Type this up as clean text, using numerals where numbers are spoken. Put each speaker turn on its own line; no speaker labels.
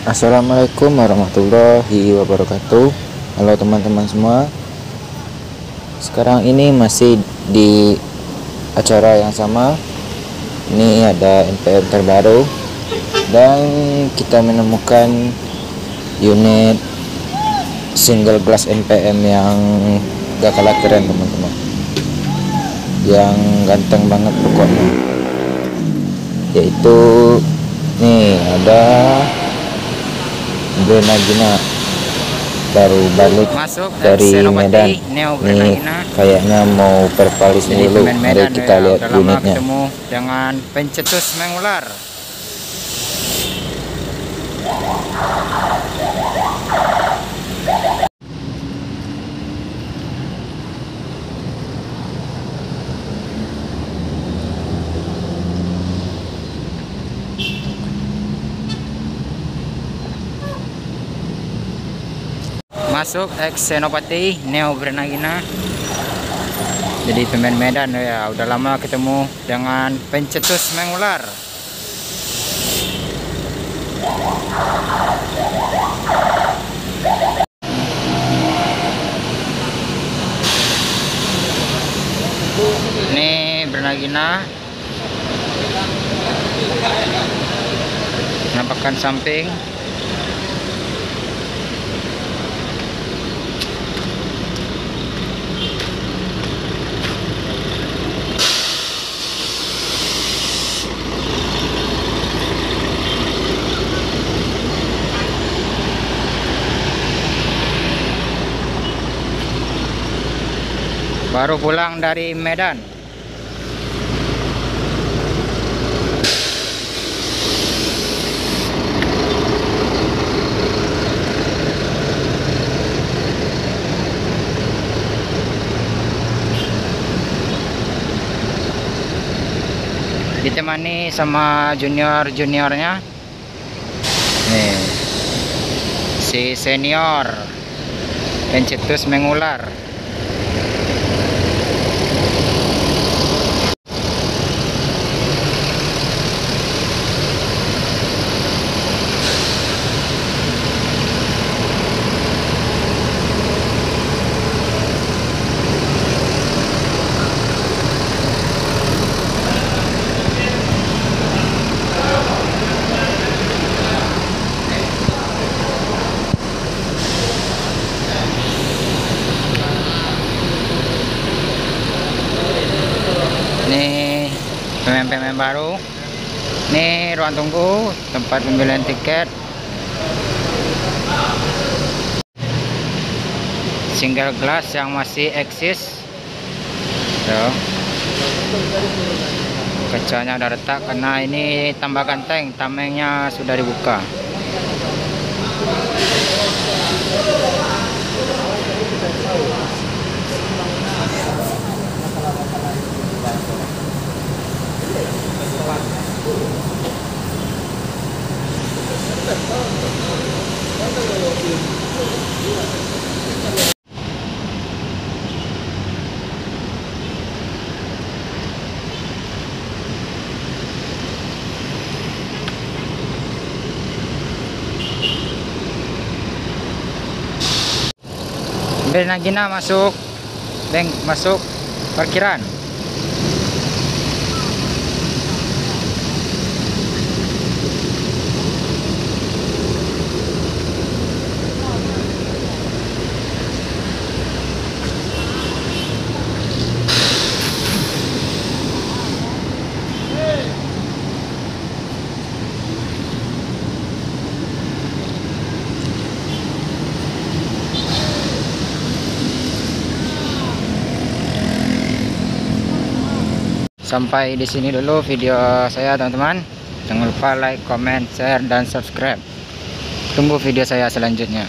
Assalamualaikum warahmatullahi wabarakatuh. Halo teman-teman semua. Sekarang ini masih di acara yang sama. Ini ada NPM terbaru dan kita menemukan unit single glass NPM yang gak kalah keren teman-teman, yang ganteng banget pokoknya. Yaitu nih ada Brenagina, baru balik dari Medan. Nih kayaknya mau pervalis dulu. Mari kita lihat unitnya.
Ketemu dengan pencetus mengular. Masuk ex Senopati Neo Brenagina. Jadi pemain Medan ya, udah lama ketemu dengan pencetus mengular. Ini Brenagina, penampakan samping. Baru pulang dari Medan. Ditemani sama junior-juniornya. Nih, si senior pencetus mengular. Pemain baru. Ini ruang tunggu, tempat pembelian tiket. Single glass yang masih eksis. Tuh. Kacanya udah retak karena ini tambah ganteng, tamengnya sudah dibuka. Brenagina masuk parkiran. Sampai di sini dulu video saya teman-teman. Jangan lupa like, comment, share, dan subscribe. Tunggu video saya selanjutnya.